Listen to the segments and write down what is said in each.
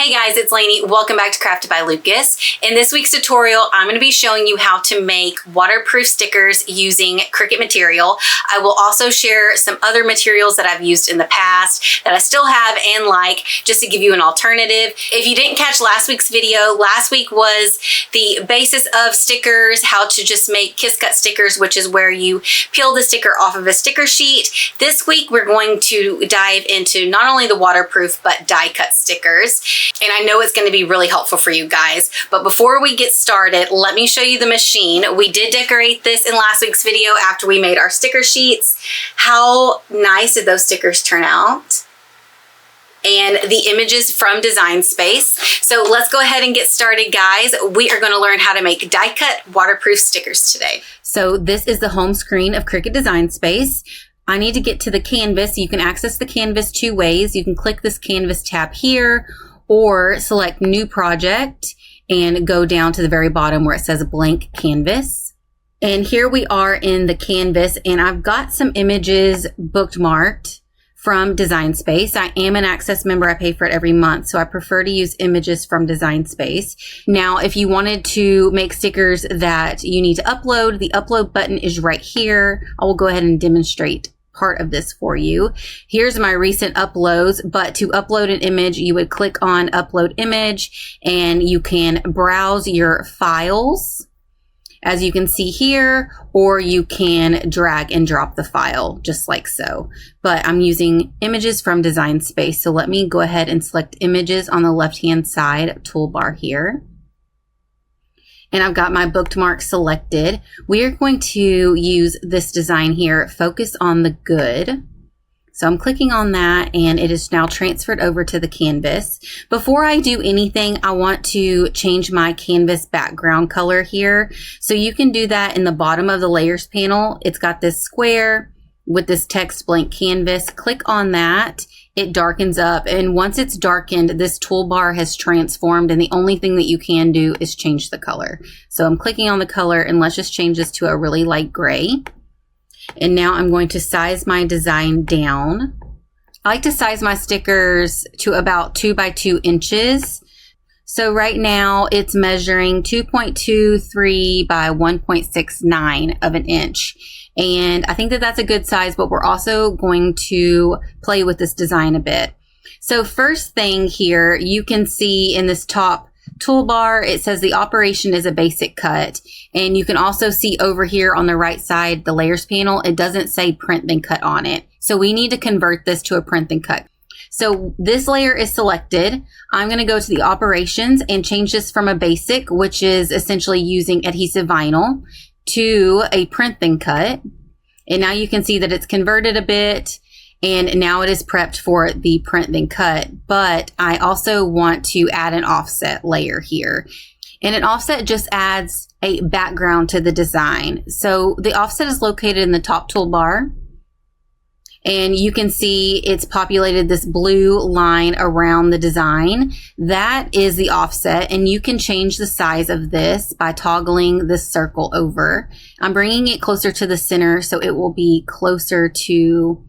Hey guys, it's Lainey. Welcome back to Crafted by Lucas. In this week's tutorial, I'm going to be showing you how to make waterproof stickers using Cricut material. I will also share some other materials that I've used in the past that I still have and like, just to give you an alternative. If you didn't catch last week's video, last week was the basis of stickers, how to just make kiss cut stickers, which is where you peel the sticker off of a sticker sheet. This week, we're going to dive into not only the waterproof, but die cut stickers. And I know it's going to be really helpful for you guys. But before we get started, let me show you the machine. We did decorate this in last week's video after we made our sticker sheets. How nice did those stickers turn out? And the images from Design Space. So let's go ahead and get started, guys. We are going to learn how to make die cut waterproof stickers today. So this is the home screen of Cricut Design Space. I need to get to the canvas. You can access the canvas two ways. You can click this canvas tab here, or select new project and go down to the very bottom where it says blank canvas. And here we are in the canvas, and I've got some images bookmarked from Design Space. I am an Access member. I pay for it every month, so I prefer to use images from Design Space. Now, if you wanted to make stickers that you need to upload, the upload button is right here. I will go ahead and demonstrate part of this for you. Here's my recent uploads, but to upload an image, you would click on upload image and you can browse your files, as you can see here, or you can drag and drop the file just like so. But I'm using images from Design Space. So let me go ahead and select images on the left-hand side toolbar here. And I've got my bookmark selected. We are going to use this design here, focus on the good. So I'm clicking on that and it is now transferred over to the canvas. Before I do anything, I want to change my canvas background color here. So you can do that in the bottom of the layers panel. It's got this square with this text blank canvas. Click on that. It darkens up, and once it's darkened, this toolbar has transformed, and the only thing that you can do is change the color. So I'm clicking on the color, and let's just change this to a really light gray. And now I'm going to size my design down. I like to size my stickers to about 2 by 2 inches. So right now it's measuring 2.23 by 1.69 of an inch. And I think that that's a good size, but we're also going to play with this design a bit. So first thing here, you can see in this top toolbar, it says the operation is a basic cut. And you can also see over here on the right side, the layers panel, it doesn't say print then cut on it. So we need to convert this to a print then cut. So this layer is selected. I'm going to go to the operations and change this from a basic, which is essentially using adhesive vinyl, to a print then cut. And now you can see that it's converted a bit, and now it is prepped for the print then cut. But I also want to add an offset layer here. And an offset just adds a background to the design. So the offset is located in the top toolbar. And you can see it's populated this blue line around the design. That is the offset, and you can change the size of this by toggling this circle over. I'm bringing it closer to the center so it will be closer to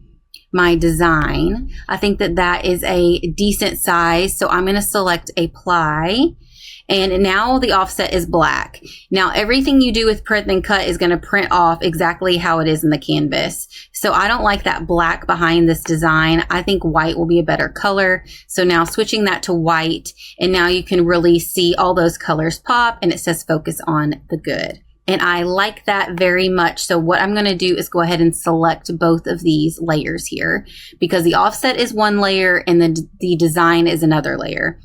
my design. I think that that is a decent size, so I'm going to select apply. And now the offset is black. Now everything you do with print then cut is going to print off exactly how it is in the canvas. So I don't like that black behind this design. I think white will be a better color. So now switching that to white, and now you can really see all those colors pop, and it says focus on the good. And I like that very much. So what I'm going to do is go ahead and select both of these layers here, because the offset is one layer and the design is another layer.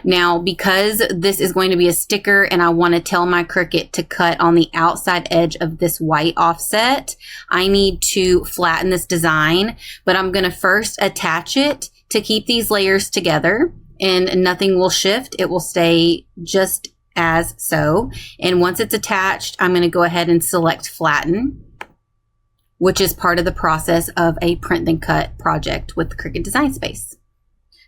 Now, because this is going to be a sticker and I want to tell my Cricut to cut on the outside edge of this white offset, I need to flatten this design, but I'm going to first attach it to keep these layers together, and nothing will shift. It will stay just as so. And once it's attached, I'm going to go ahead and select flatten, which is part of the process of a print then cut project with Cricut Design Space.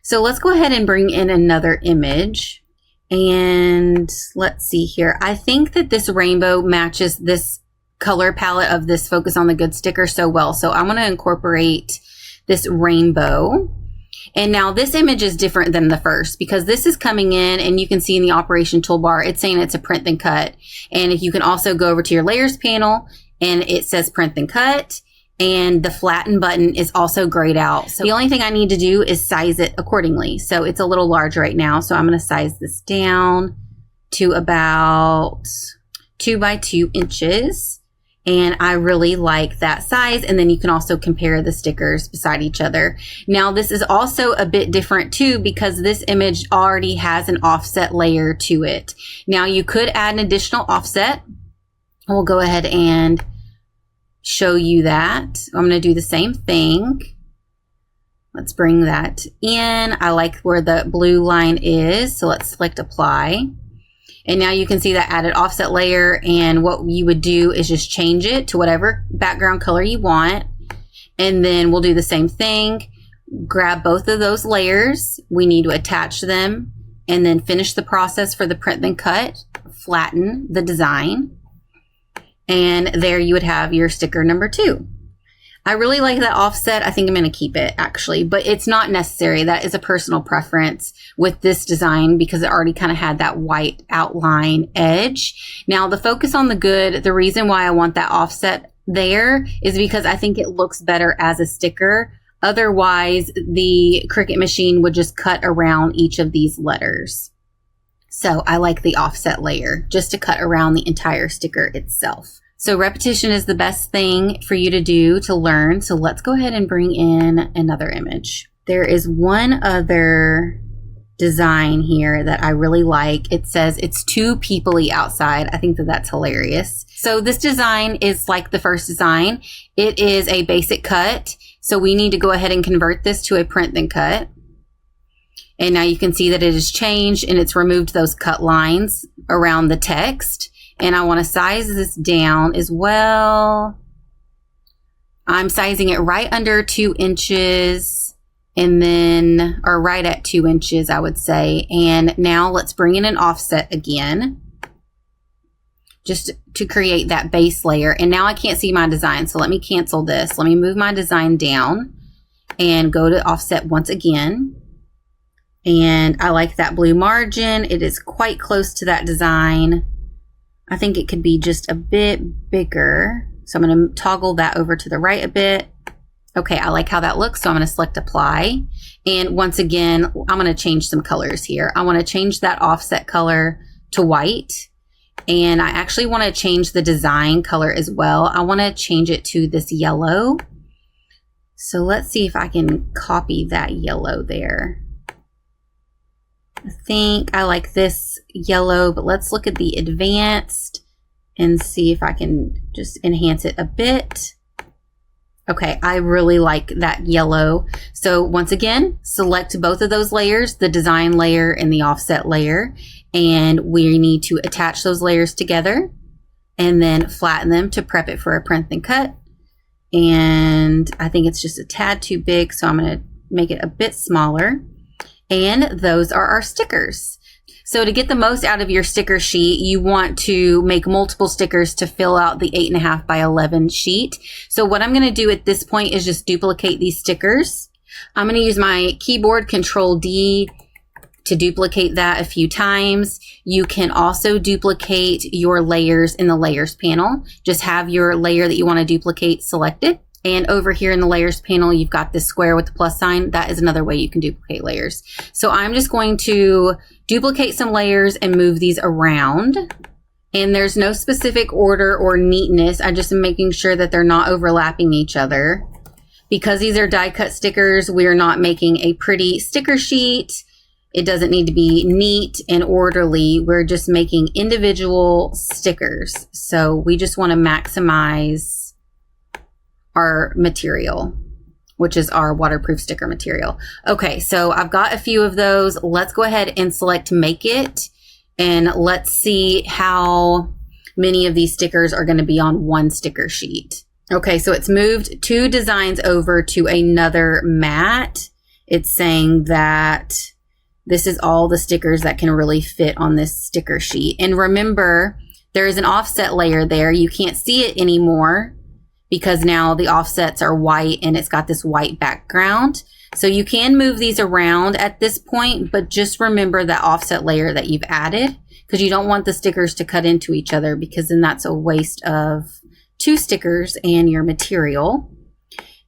So let's go ahead and bring in another image, and let's see here. I think that this rainbow matches this color palette of this Focus on the Good sticker so well. So I'm going to incorporate this rainbow. And now this image is different than the first because this is coming in and you can see in the operation toolbar, it's saying it's a print then cut. And if you can also go over to your layers panel and it says print then cut, and the flatten button is also grayed out. So the only thing I need to do is size it accordingly. So it's a little large right now. So I'm going to size this down to about 2 by 2 inches. And I really like that size. And then you can also compare the stickers beside each other. Now this is also a bit different too, because this image already has an offset layer to it. Now you could add an additional offset. We'll go ahead and show you that. I'm going to do the same thing. Let's bring that in. I like where the blue line is. So let's select apply. And now you can see that added offset layer, and what you would do is just change it to whatever background color you want. And then we'll do the same thing. Grab both of those layers. We need to attach them and then finish the process for the print then cut, flatten the design. And there you would have your sticker number 2. I really like that offset. I think I'm going to keep it actually, but it's not necessary. That is a personal preference with this design because it already kind of had that white outline edge. Now the focus on the good, the reason why I want that offset there is because I think it looks better as a sticker. Otherwise, the Cricut machine would just cut around each of these letters. So I like the offset layer just to cut around the entire sticker itself. So repetition is the best thing for you to do to learn. So let's go ahead and bring in another image. There is one other design here that I really like. It says it's too peopley outside. I think that that's hilarious. So this design is like the first design. It is a basic cut. So we need to go ahead and convert this to a print then cut. And now you can see that it has changed and it's removed those cut lines around the text. And I want to size this down as well. I'm sizing it right under 2 inches and then, or right at 2 inches, I would say. And now let's bring in an offset again, just to create that base layer. And now I can't see my design. So let me cancel this. Let me move my design down and go to offset once again. And I like that blue margin. It is quite close to that design. I think it could be just a bit bigger. So I'm going to toggle that over to the right a bit. Okay, I like how that looks. So I'm going to select apply. And once again, I'm going to change some colors here. I want to change that offset color to white. And I actually want to change the design color as well. I want to change it to this yellow. So let's see if I can copy that yellow there. I think I like this yellow, but let's look at the advanced and see if I can just enhance it a bit. Okay, I really like that yellow. So once again, select both of those layers, the design layer and the offset layer, and we need to attach those layers together and then flatten them to prep it for a print then cut. And I think it's just a tad too big, so I'm going to make it a bit smaller. And those are our stickers. So to get the most out of your sticker sheet, you want to make multiple stickers to fill out the 8.5 by 11 sheet. So what I'm going to do at this point is just duplicate these stickers. I'm going to use my keyboard Control D to duplicate that a few times. You can also duplicate your layers in the layers panel. Just have your layer that you want to duplicate selected. And over here in the layers panel, you've got this square with the plus sign. That is another way you can duplicate layers. So I'm just going to duplicate some layers and move these around. And there's no specific order or neatness. I just am making sure that they're not overlapping each other. Because these are die cut stickers, we're not making a pretty sticker sheet. It doesn't need to be neat and orderly. We're just making individual stickers. So we just want to maximize our material, which is our waterproof sticker material. Okay, so I've got a few of those. Let's go ahead and select make it, and let's see how many of these stickers are going to be on one sticker sheet. Okay, so it's moved 2 designs over to another mat. It's saying that this is all the stickers that can really fit on this sticker sheet. And remember, there is an offset layer there. You can't see it anymore. because now the offsets are white and it's got this white background. So you can move these around at this point, but just remember that offset layer that you've added, because you don't want the stickers to cut into each other, because then that's a waste of 2 stickers and your material.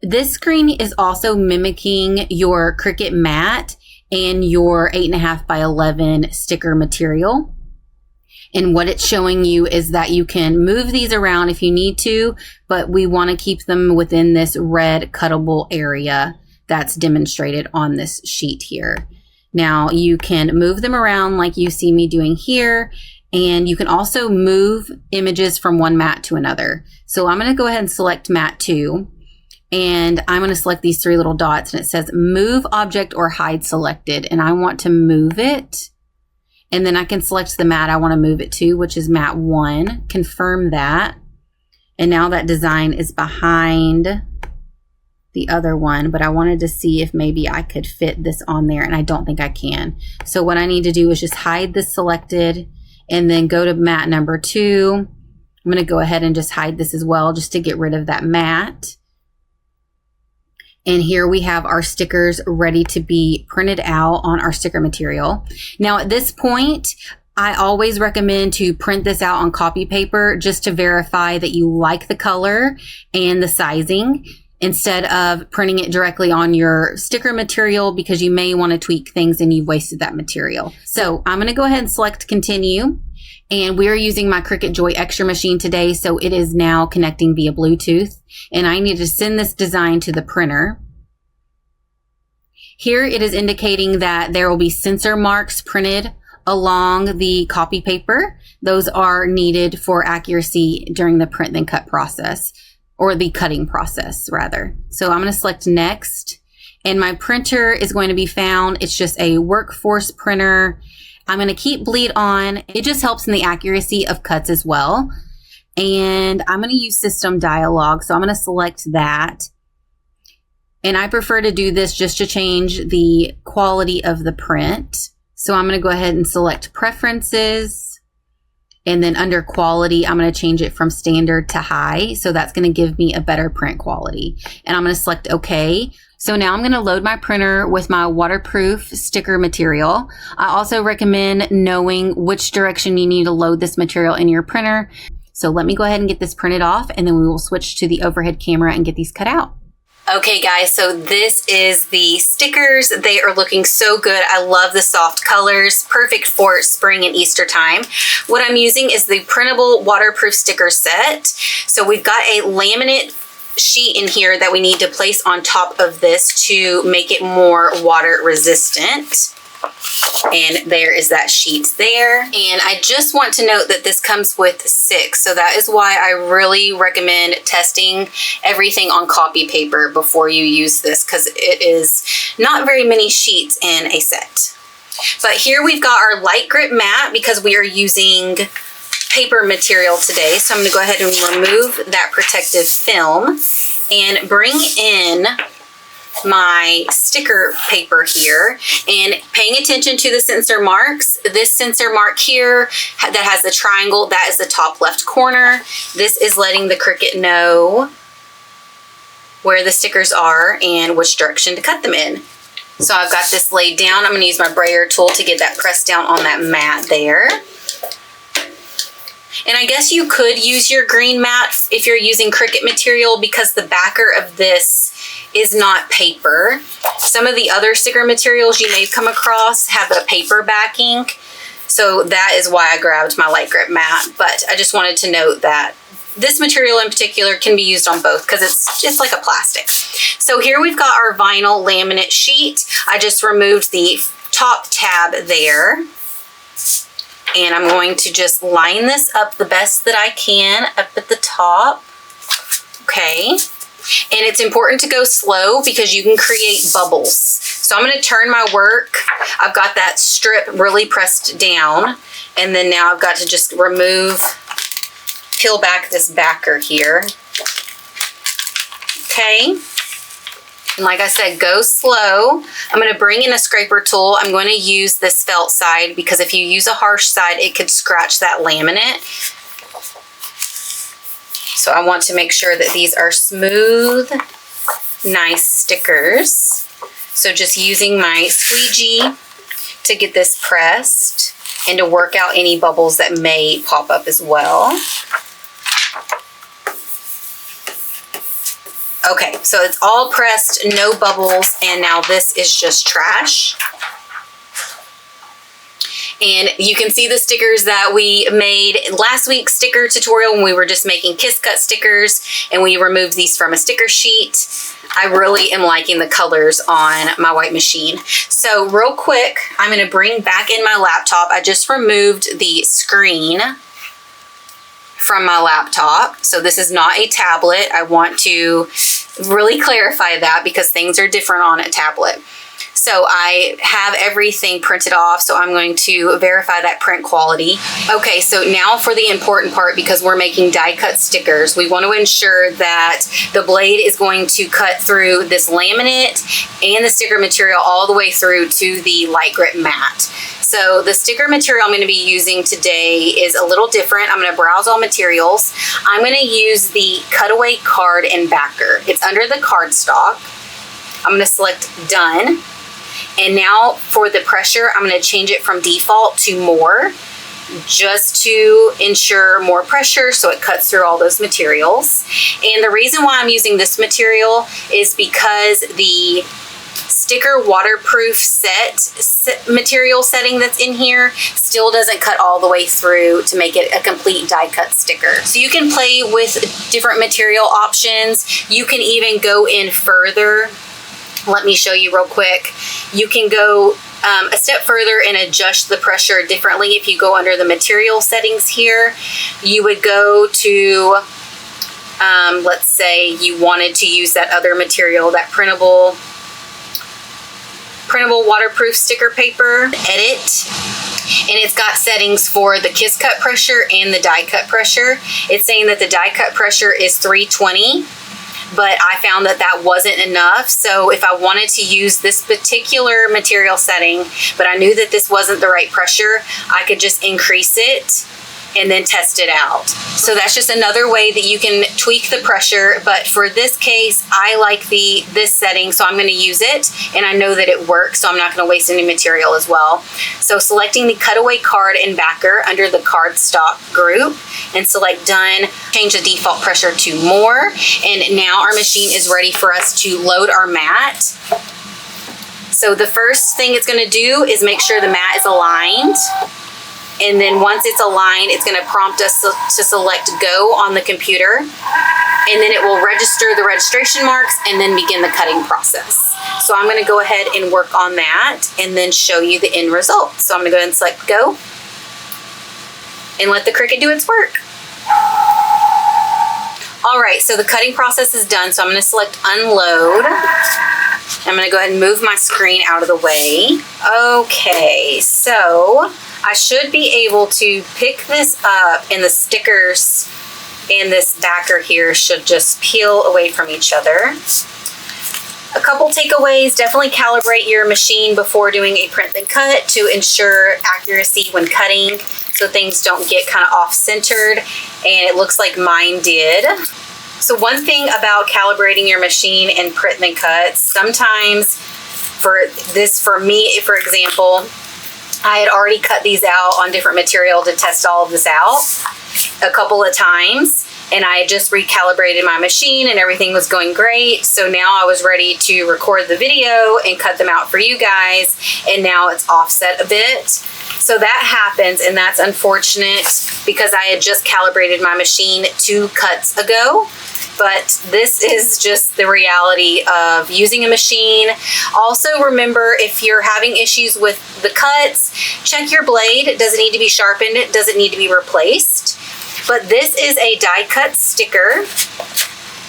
This screen is also mimicking your Cricut mat and your 8.5 by 11 sticker material. And what it's showing you is that you can move these around if you need to, but we want to keep them within this red cuttable area that's demonstrated on this sheet here. Now you can move them around like you see me doing here, and you can also move images from one mat to another. So I'm going to go ahead and select mat 2. And I'm going to select these 3 little dots, and it says move object or hide selected. And I want to move it. And then I can select the mat I want to move it to, which is mat 1. Confirm that. And now that design is behind the other one, but I wanted to see if maybe I could fit this on there, and I don't think I can. So what I need to do is just hide this selected and then go to mat number 2. I'm going to go ahead and just hide this as well, just to get rid of that mat. And here we have our stickers ready to be printed out on our sticker material. Now at this point, I always recommend to print this out on copy paper just to verify that you like the color and the sizing, instead of printing it directly on your sticker material, because you may want to tweak things and you've wasted that material. So I'm going to go ahead and select continue. And we're using my Cricut Joy Xtra machine today, so it is now connecting via Bluetooth. And I need to send this design to the printer. Here it is indicating that there will be sensor marks printed along the copy paper. Those are needed for accuracy during the print then cut process, or the cutting process rather. So I'm going to select next, and my printer is going to be found. It's just a Workforce printer. I'm going to keep bleed on. It just helps in the accuracy of cuts as well. And I'm going to use system dialog. So I'm going to select that. And I prefer to do this just to change the quality of the print. So I'm going to go ahead and select preferences. And then under quality, I'm going to change it from standard to high. So that's going to give me a better print quality. And I'm going to select OK. So now I'm going to load my printer with my waterproof sticker material. I also recommend knowing which direction you need to load this material in your printer. So let me go ahead and get this printed off, and then we will switch to the overhead camera and get these cut out. Okay guys, so this is the stickers. They are looking so good. I love the soft colors, perfect for spring and Easter time. What I'm using is the printable waterproof sticker set. So we've got a laminate sheet in here that we need to place on top of this to make it more water resistant. And there is that sheet there. And I just want to note that this comes with 6. So that is why I really recommend testing everything on copy paper before you use this, because it is not very many sheets in a set. But here we've got our light grip mat because we are using paper material today. So I'm going to go ahead and remove that protective film and bring in my sticker paper here, and paying attention to the sensor marks. This sensor mark here that has the triangle, that is the top left corner. This is letting the Cricut know where the stickers are and which direction to cut them in. So I've got this laid down. I'm going to use my brayer tool to get that pressed down on that mat there. And I guess you could use your green mat if you're using Cricut material, because the backer of this is not paper. Some of the other sticker materials you may have come across have a paper backing. So that is why I grabbed my light grip mat. But I just wanted to note that this material in particular can be used on both because it's just like a plastic. So here we've got our vinyl laminate sheet. I just removed the top tab there. And I'm going to just line this up the best that I can up at the top. Okay. And it's important to go slow because you can create bubbles. So I'm going to turn my work. I've got that strip really pressed down. And then now I've got to just peel back this backer here. Okay. And like I said, go slow. I'm going to bring in a scraper tool. I'm going to use this felt side because if you use a harsh side, it could scratch that laminate. So I want to make sure that these are smooth, nice stickers. So just using my squeegee to get this pressed and to work out any bubbles that may pop up as well. Okay, so it's all pressed, no bubbles, and now this is just trash. And you can see the stickers that we made last week's sticker tutorial when we were just making Kiss Cut stickers, and we removed these from a sticker sheet. I really am liking the colors on my white machine. So real quick, I'm gonna bring back in my laptop. I just removed the screen from my laptop. So this is not a tablet. I want to really clarify that because things are different on a tablet. So I have everything printed off, so I'm going to verify that print quality. Okay, so now for the important part, because we're making die cut stickers, we want to ensure that the blade is going to cut through this laminate and the sticker material all the way through to the light grip mat. So the sticker material I'm going to be using today is a little different. I'm going to browse all materials. I'm going to use the cutaway card and backer. It's under the cardstock. I'm going to select done. And now for the pressure, I'm going to change it from default to more, just to ensure more pressure so it cuts through all those materials. And the reason why I'm using this material is because the sticker waterproof material setting that's in here still doesn't cut all the way through to make it a complete die cut sticker. So you can play with different material options. You can even go in further. Let me show you real quick. You can go a step further and adjust the pressure differently. If you go under the material settings here, you would go to, let's say you wanted to use that other material, that printable waterproof sticker paper, edit, and it's got settings for the kiss cut pressure and the die cut pressure. It's saying that the die cut pressure is 320. But I found that that wasn't enough. So if I wanted to use this particular material setting, but I knew that this wasn't the right pressure, I could just increase it and then test it out. So that's just another way that you can tweak the pressure. But for this case, I like this setting, so I'm gonna use it, and I know that it works, so I'm not gonna waste any material as well. So selecting the cutaway card and backer under the cardstock group, and select done, change the default pressure to more, and now our machine is ready for us to load our mat. So the first thing it's gonna do is make sure the mat is aligned. And then once it's aligned, it's going to prompt us to select go on the computer. And then it will register the registration marks and then begin the cutting process. So I'm going to go ahead and work on that and then show you the end result. So I'm going to go ahead and select go and let the Cricut do its work. All right, so the cutting process is done. So I'm going to select unload. I'm going to go ahead and move my screen out of the way. Okay, so I should be able to pick this up, and the stickers and this backer here should just peel away from each other. A couple takeaways: definitely calibrate your machine before doing a print and cut to ensure accuracy when cutting so things don't get kind of off-centered, and it looks like mine did. So one thing about calibrating your machine and print and cuts, sometimes for me, for example, I had already cut these out on different material to test all of this out a couple of times, and I had just recalibrated my machine and everything was going great. So now I was ready to record the video and cut them out for you guys, and now it's offset a bit. So that happens, and that's unfortunate because I had just calibrated my machine 2 cuts ago. But this is just the reality of using a machine. Also remember, if you're having issues with the cuts, check your blade. Does it need to be sharpened? Does it need to be replaced? But this is a die cut sticker.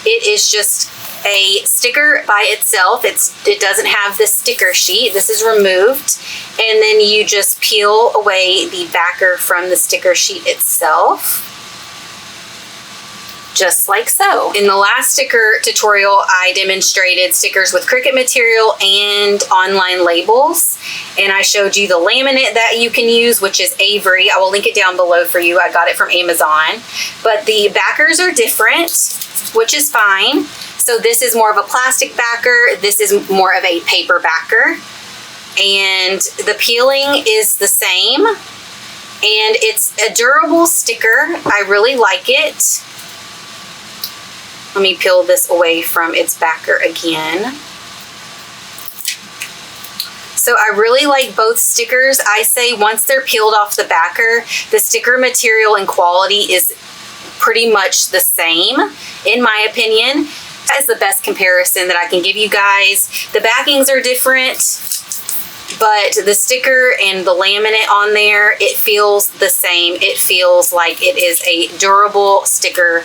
It is just a sticker by itself. It doesn't have the sticker sheet. This is removed. And then you just peel away the backer from the sticker sheet itself. just like so. In the last sticker tutorial, I demonstrated stickers with Cricut material and online labels. And I showed you the laminate that you can use, which is Avery. I will link it down below for you. I got it from Amazon. But the backers are different, which is fine. So this is more of a plastic backer. This is more of a paper backer. And the peeling is the same. And it's a durable sticker. I really like it. Let me peel this away from its backer again. So I really like both stickers. I say once they're peeled off the backer, the sticker material and quality is pretty much the same, in my opinion. That is the best comparison that I can give you guys. The backings are different, but the sticker and the laminate on there, it feels the same. It feels like it is a durable sticker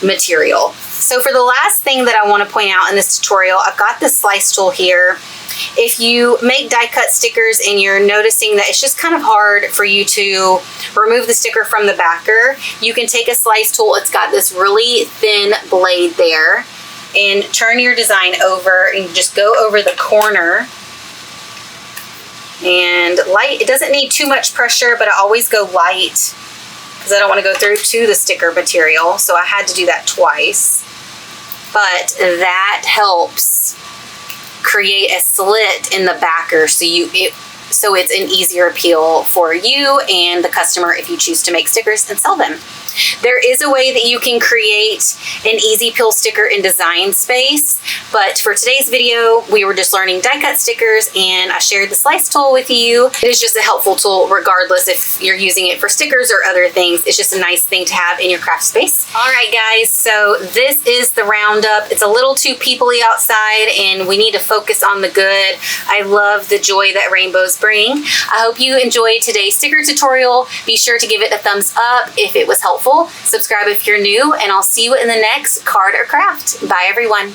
material. So for the last thing that I want to point out in this tutorial, I've got this slice tool here. If you make die cut stickers and you're noticing that it's just kind of hard for you to remove the sticker from the backer, you can take a slice tool. It's got this really thin blade there, and turn your design over and just go over the corner. And light, it doesn't need too much pressure, but I always go light because I don't want to go through to the sticker material. So I had to do that twice. But that helps create a slit in the backer so it's an easier peel for you and the customer if you choose to make stickers and sell them. There is a way that you can create an easy peel sticker in Design Space, but for today's video, we were just learning die cut stickers and I shared the slice tool with you. It is just a helpful tool regardless if you're using it for stickers or other things. It's just a nice thing to have in your craft space. All right, guys, so this is the roundup. It's a little too peoply outside and we need to focus on the good. I love the joy that rainbows bring. I hope you enjoyed today's sticker tutorial. Be sure to give it a thumbs up if it was helpful. Subscribe if you're new, and I'll see you in the next card or craft. Bye, everyone.